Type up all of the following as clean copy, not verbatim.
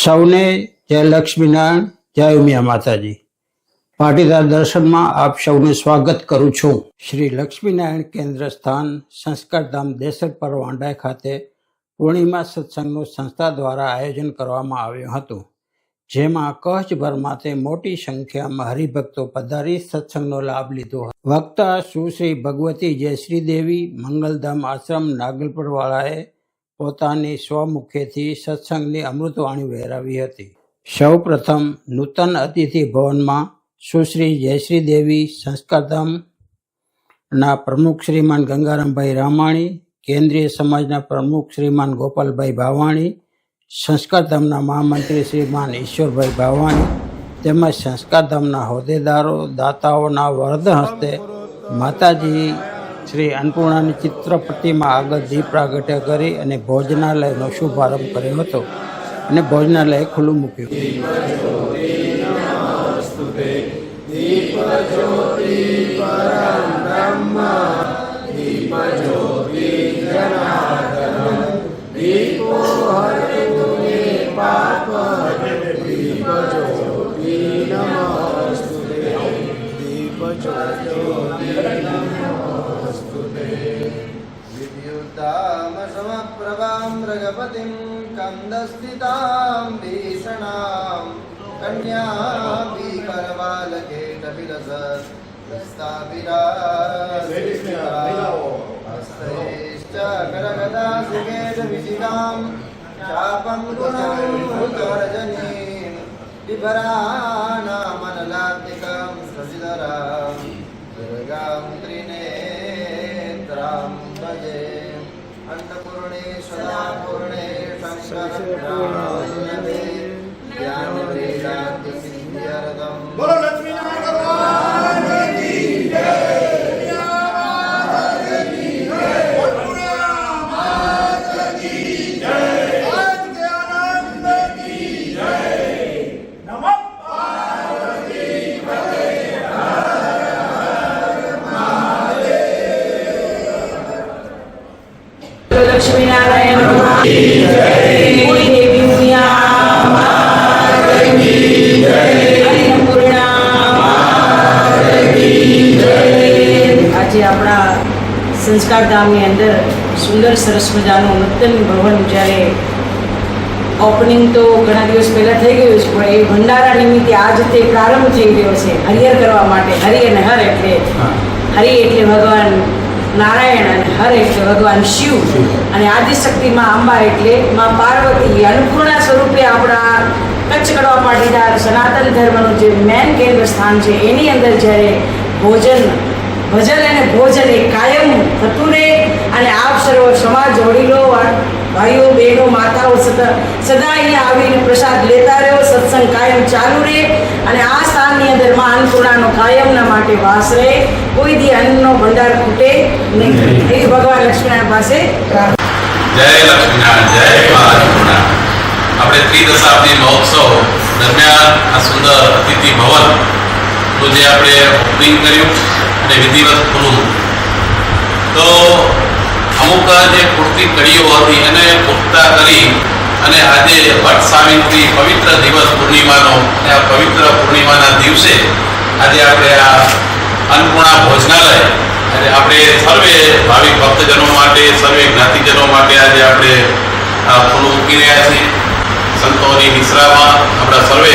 સૌને જય લક્ષ્મીનારાયણ, જય ઉમિયા માતાજી। પાટીદાર દર્શનમાં આપ સૌનું સ્વાગત કરું છું। શ્રી લક્ષ્મીનારાયણ કેન્દ્ર સ્થાન સંસ્કારધામ દેસરપર વાંડાઈ ખાતે પૂર્ણિમા સત્સંગનું સંસ્થા દ્વારા આયોજન કરવામાં આવ્યું હતું, જેમાં કચ્છભરમાંથી મોટી સંખ્યામાં હરિભક્તો પધારી સત્સંગનો લાભ લીધો હતો। વક્તા સુશ્રી ભગવતી જયશ્રી દેવી મંગલધામ આશ્રમ નાગલપરવાળાએ પોતાની સ્વમુખેથી સત્સંગની અમૃતવાણી વહેરાવી હતી। સૌ પ્રથમ નૂતન અતિથિ ભવનમાં સુશ્રી જયશ્રી દેવી, સંસ્કારધામના પ્રમુખ શ્રીમાન ગંગારામભાઈ રામાણી, કેન્દ્રીય સમાજના પ્રમુખ શ્રીમાન ગોપાલભાઈ ભાવાણી, સંસ્કારધામના મહામંત્રી શ્રીમાન ઈશ્વરભાઈ ભાવાણી તેમજ સંસ્કારધામના હોદ્દેદારો, દાતાઓના વરદ હસ્તે માતાજી શ્રી અન્નપૂર્ણાની ચિત્ર પ્રતિમા આગળ દીપ પ્રાગટ્ય કરી અને ભોજનાલયનો શુભારંભ કર્યો હતો અને ભોજનાલય ખુલ્લું મૂક્યું। समप्रभां मृगपतिं कंदस्थितां भीषणां कन्याभिकरबालकेटविलसत्स्ताभिराश्च करगदासिकेटविशितां चापं गुणोत्तरजनीं बिभराणामनलात्मिकां शशिधरां दुर्गां त्रिनेत्रां भजे। अन्नपूर्णे सदापूर्णे शंकरप्राणवे ज्ञानवेदान्त सिद्ध्यर्थं बोलो लक्ष्मीनारायण भगवान की जय, माता की जय, अन्नपूर्णा माता की जय, आनंद की जय, नमः पार्वती पते लक्ष्मीनारायण भगवान की जय, कोई देवी उमिया माता की जय, अन्नपूर्णा माता की जय। આજે આપણા સંસ્કારધામની અંદર સુંદર સરસ મજાનું નૂતન ભવન જ્યારે ઓપનિંગ તો ઘણા દિવસ પહેલાં થઈ ગયું છે, પણ એ ભંડારા નિમિત્તે આજ તે પ્રારંભ થઈ ગયો છે હરિહર કરવા માટે। હરિ અને હર એટલે હરિ એટલે ભગવાન નારાયણ અને હર એટલે ભગવાન શિવ અને આદિશક્તિ માં અંબા એટલે માં પાર્વતી અન્નપૂર્ણા સ્વરૂપે આપણા કચ્છ કડવા પાટીદાર સનાતન ધર્મનું જે મેન કેન્દ્ર સ્થાન છે એની અંદર જ્યારે ભોજન ભજન અને ભોજન એ કાયમ થતું રહે અને આપ સર્વ સમાજ વડીલો, ભાઈઓ, બહેનો, માતાઓ સદા અહીંયા આવીને પ્રસાદ લેતા રહ્યો, સત્સંગ કાયમ ચાલુ રહે અને આ સ્થાનની અંદર માં અન્નપૂર્ણાનો કાયમના માટે વાસ રહે, કોઈ દી અન્નનો ભંડાર ખૂટે નહીં। એ ભગવાન લક્ષ્મીનારાયણ પાસે જય લક્ષ્મીનારાયણ, જય મા અન્નપૂર્ણા। આપણે ત્રિદશાબ્દી મહોત્સવ દરમિયાન આ સુંદર અતિથિ ભવનનું જે આપણે ઓપનિંગ કર્યું અને વિધિવત ખુલ્લું, તો અમુક જે પૂરતી કડીઓ હતી એને પૂર્તતા કરી અને આજે વટ સાવિત્રી પવિત્ર દિવસ પૂર્ણિમાનો અને આ પવિત્ર પૂર્ણિમાના દિવસે આજે આપણે આ અન્નપૂર્ણા ભોજનાલય અને આપણે સર્વે ભાવિક ભક્તજનો માટે, સર્વે જ્ઞાતિજનો માટે આજે આપણે ખુલ્લું મૂકી રહ્યા છીએ। સંતોની નિશ્રામાં આપણા સર્વે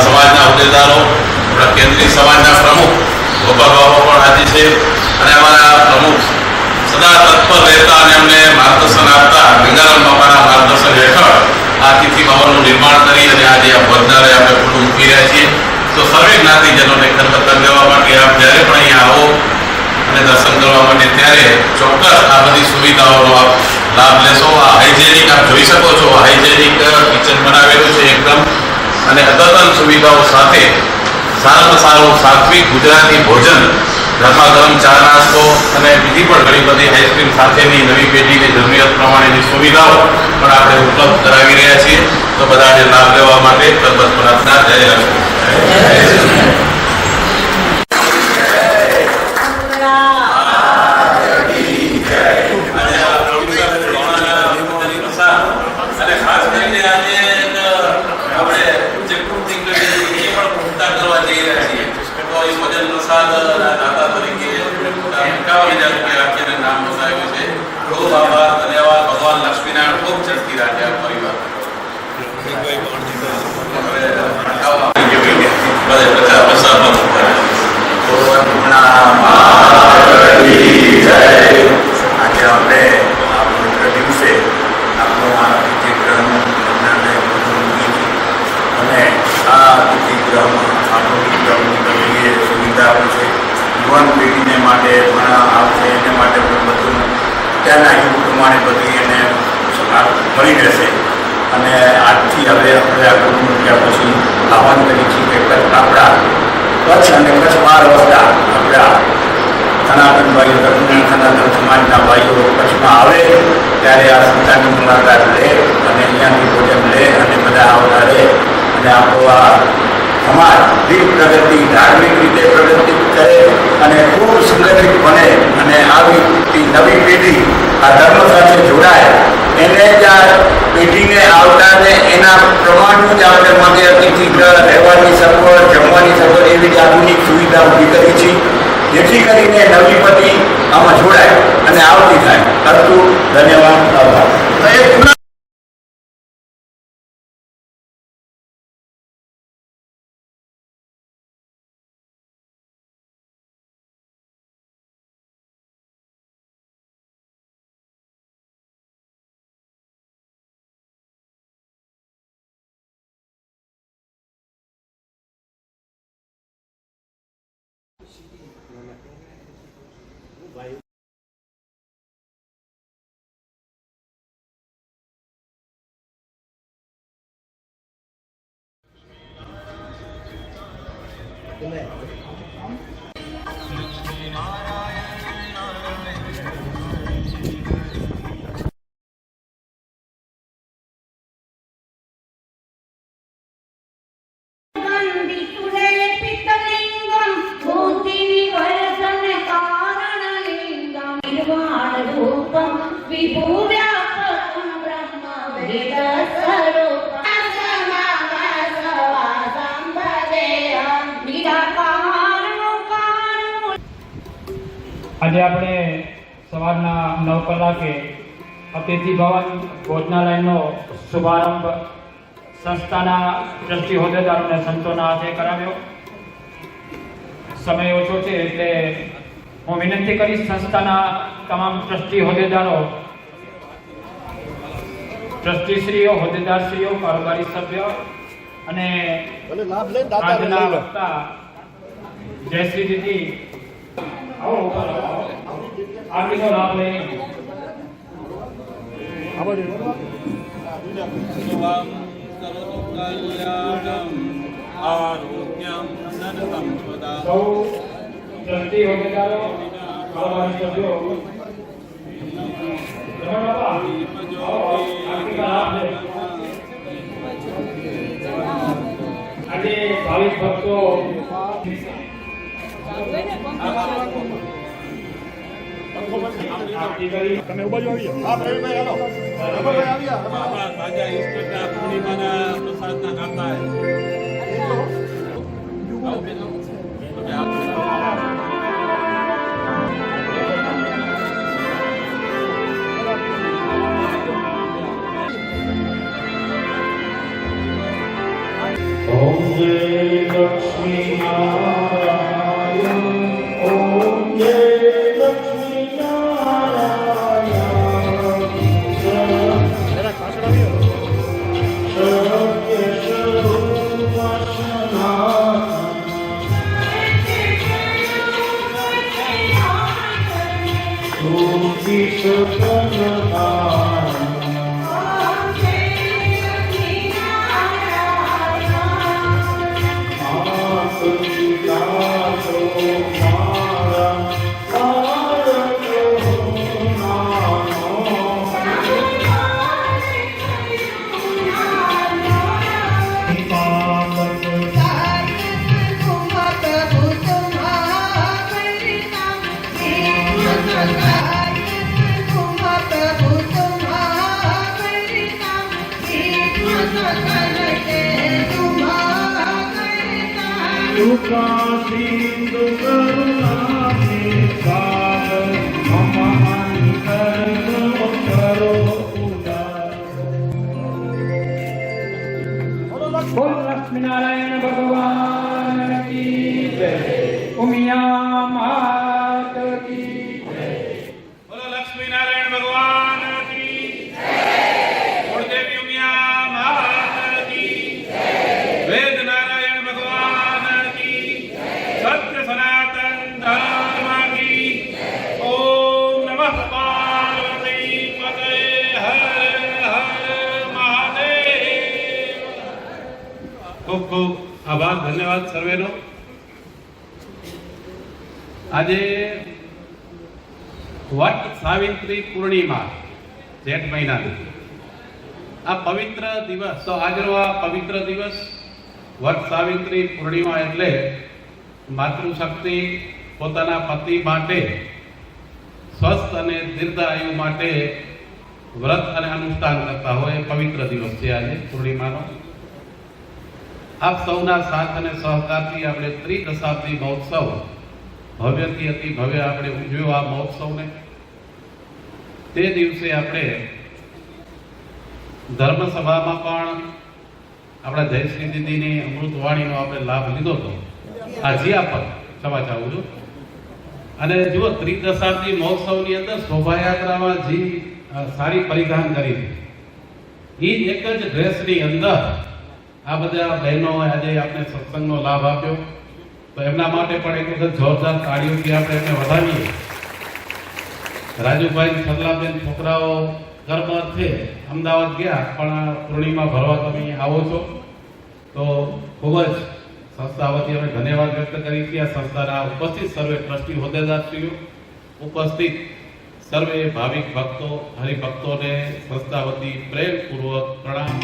સમાજના હોદ્દેદારો, આપણા કેન્દ્રીય સમાજના પ્રમુખ ગોપાલ બાબા પણ હાજર છે અને અમારા પ્રમુખ સદા તત્પર રહેતા અને અમને માર્ગદર્શન આપતા ગંગારામ બાબાના માર્ગદર્શન હેઠળ આ અતિથિ ભવનનું નિર્માણ કરી અને આજે આ ભોજનાલય આપણે ખુલ્લું મૂકી રહ્યા છીએ। તો સર્વે જ્ઞાતિજનોને ખરપતર લેવા માટે આપ જ્યારે પણ અહીંયા આવો અને દર્શન કરવા માટે ત્યારે ચોક્કસ આ બધી સુવિધાઓનો આપ લાભ લેશો। આ હાઇજેનિક આપ જોઈ શકો છો, હાઇજેનિક કિચન બનાવેલું છે એકદમ અને અદ્યતન સુવિધાઓ સાથે સારામાં સારું સાત્વિક ગુજરાતી ભોજન, ગરમા ગરમ ચા નાસ્તો અને બીજી પણ ઘણી બધી આઈસ્ક્રીમ સાથેની નવી પેઢીની જરૂરિયાત પ્રમાણેની સુવિધાઓ પણ આપણે ઉપલબ્ધ કરાવી રહ્યા છીએ। તો બધાને લાભ લેવા માટે તરબત પ્રાર્થના। જય લક્ષ્મી। અને ખાસ કરીને આજે પ્રસાદના દાતા તરીકે 51,000 રૂપિયા આપીને નામ નોંધાવ્યું છે. ખૂબ આભાર, ધન્યવાદ. ભગવાન લક્ષ્મીનારાયણ ખૂબ ઝડપી રાખે આ પરિવાર. આજે આપણે આ પવિત્ર દિવસે આપણો આ અતિથિગૃહનું લગ્નાલય મૂકી અને આ અતિથિગૃહમાં આપણું ગૃહની સુવિધા પણ છે. યુવાન પેઢીને માટે પણ આવશે એને માટે પણ બધું અત્યારના યુગ પ્રમાણે બધી એને મળી રહેશે. અને આજથી હવે આપણે આ ગૃહ મૂક્યા પછી આહવાન કરીએ છીએ કે આપણા કચ્છ અને કચ્છ બહાર વસતા આપણા સનાતન ભાઈઓ દક્ષિણ સનાતન સમાજના ભાઈઓ કચ્છમાં આવે ત્યારે આ સંસ્થાની મુલાકાત લે અને અહીંયાથી ભોજન લે અને બધા આવતા રહે અને આપણો આ સમાજ દીપ પ્રગતિ ધાર્મિક રીતે પ્રગતિ કરે અને ખૂબ સંગઠિત બને અને આવી નવી પેઢી આ ધર્મ સાથે જોડાય એને જ આ પેઢીને આવતાને એના પ્રમાણનું જ આપણે માટે અતિથિગૃહ રહેવાની સગવડ જમવાની સગવડ એવી જ આધુનિક સુવિધા ઊભી કરી છે જેથી કરીને નવી પેઢી આમાં જોડાય અને આવતી થાય. અસ્તુ, ધન્યવાદ, આભાર. આજે આપણે સવારના 9 કલાકે અતિથિ ભવન ભોજનાલયનો શુભારંભ સંસ્થાના ટ્રસ્ટી હોદ્દેદારો અને સંતોના હાથે કરાવ્યો. સમય ઓછો છે એટલે હું વિનંતી કરીશ સંસ્થાના તમામ ટ્રસ્ટી હોદ્દેદારો, ટ્રસ્ટીશ્રીઓ, હોદ્દેદારશ્રીઓ, કારોબારી સભ્ય અને આજના વક્તા જયશ્રી દીદી આગળનો લાભ લઈ સૌ ટ્રસ્ટી હોદ્દેદારો, કારોબારી સભ્યો આજે ભાવિક ભક્તો તમે ઉભા આવી હા પ્રવીણભાઈ હાલો રમણભાઈ આવ્યા બાબા તાજા ઈશ્વરના પૂર્ણિમાના પ્રસાદના ખાતા ઓમ જય લક્ષ્મી નારાયણ, ઓમ જય લક્ષ્મી નારાયણ, જરા પાછળ આવ્યો સત્ય સ્વરૂપ સનાતન સુખી સતન Bye. બોલ લક્ષ્મીનારાયણ ભગવાન કી જય. ઉમિયા માત કી જય. બોલો લક્ષ્મીનારાયણ ભગવાન કી જય. કુળદેવી ઉમિયા માત કી જય. વેદ નારાયણ ભગવાન કી જય. સત્ય સનાતન ધર્મ કી જય. ઓમ નમઃ પાર્વતી પતય. હર હર મહાદેવ. ખૂબ ખૂબ આભાર, ધન્યવાદ સર્વેનો. આજે વટ સાવિત્રી પૂર્ણિમા જેઠ મહિનાની આ પવિત્ર દિવસ, તો આજનો આ પવિત્ર દિવસ વટ સાવિત્રી પૂર્ણિમા એટલે માતૃશક્તિ પોતાના પતિ માટે સ્વસ્થ અને દીર્ઘાયુ માટે વ્રત અને અનુષ્ઠાન કરતા હોય એ પવિત્ર દિવસ છે આજે પૂર્ણિમાનો. આપ સૌના સાથ અને સહકારથી આપણે ત્રિદશાબ્દી મહોત્સવ ભવ્યથી અતિ ભવ્ય આપણે ઉજવ્યો આ મહોત્સવને. તે દિવસે આપણે ધર્મસભામાં પણ આપણા જયશ્રી દીદીની અમૃતવાણીનો આપણે લાભ લીધો હતો. આ જીયા પર ક્ષમા ચાહું છું. અને જુઓ, ત્રિદશાબ્દી મહોત્સવની અંદર શોભાયાત્રામાં જે સાડી પરિધાન કરી હતી એ એક જ ડ્રેસની અંદર આ બધા બહેનો આજે આપણે સત્સંગનો લાભ આપ્યો, તો એમના માટે પણ એક વખત જોરદાર તાળીઓથી આપણે એમને વધાવીએ. રાજુભાઈ સરલાબેન છોકરાઓ કર્મ અર્થે અમદાવાદ ગયા, પણ પૂર્ણિમા ભરવા તમે અહીંયા આવો છો, તો ખૂબ જ સંસ્થા વતી અમે ધન્યવાદ વ્યક્ત કરી છે. આ સંસ્થાના ઉપસ્થિત સર્વે ટ્રસ્ટી હોદ્દેદારશ્રીઓ, ઉપસ્થિત સર્વે ભાવિક ભક્તો, હરિભક્તોને સંસ્થા વતી પ્રેમપૂર્વક પ્રણામ.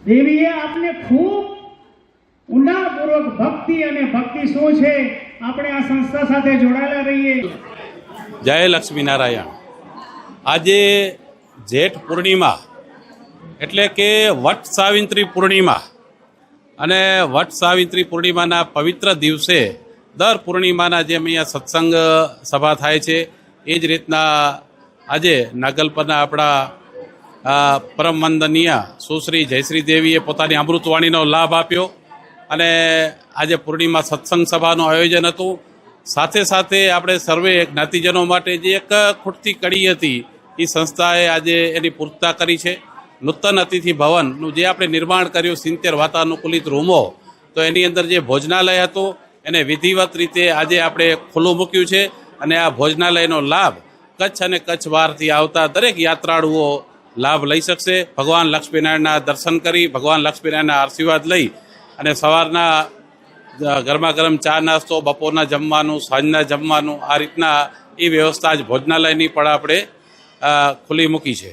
દેવીએ આપને ખૂબ ઊંડાણપૂર્વક ભક્તિ અને ભક્તિ શું છે આપણે આ સંસ્થા સાથે જોડાયેલા રહીએ. જય લક્ષ્મીનારાયણ. આજે જેઠ પૂર્ણિમા એટલે કે વટ સાવિત્રી પૂર્ણિમા, અને વટ સાવિત્રી પૂર્ણિમાના પવિત્ર દિવસે દર પૂર્ણિમાના જેમ અહીંયા સત્સંગ સભા થાય છે એ જ રીતના આજે નાગલપરના આપણા પરમ વંદનીય સુશ્રી જયશ્રી દેવીએ પોતાની અમૃતવાણીનો લાભ આપ્યો અને આજે પૂર્ણિમા સત્સંગ સભાનું આયોજન હતું. સાથે સાથે આપણે સર્વે જ્ઞાતિજનો માટે જે એક ખૂટતી કડી હતી એ સંસ્થાએ આજે એની પૂર્તતા કરી છે. નૂતન અતિથિ ભવનનું જે આપણે નિર્માણ કર્યું 70 વાતાનુકૂલિત રૂમો, તો એની અંદર જે ભોજનાલય હતું એને વિધિવત રીતે આજે આપણે ખુલ્લું મૂક્યું છે અને આ ભોજનાલયનો લાભ કચ્છ અને કચ્છ બહારથી આવતા દરેક યાત્રાળુઓ લાભ લઈ શકશે. ભગવાન લક્ષ્મીનારાયણના દર્શન કરી, ભગવાન લક્ષ્મીનારાયણના આશીર્વાદ લઈ અને સવારના ગરમા ગરમ ચા નાસ્તો, બપોરના જમવાનું, સાંજના જમવાનું, આ રીતના એ વ્યવસ્થા જ ભોજનાલયની પણ આપણે ખુલ્લી મૂકી છે.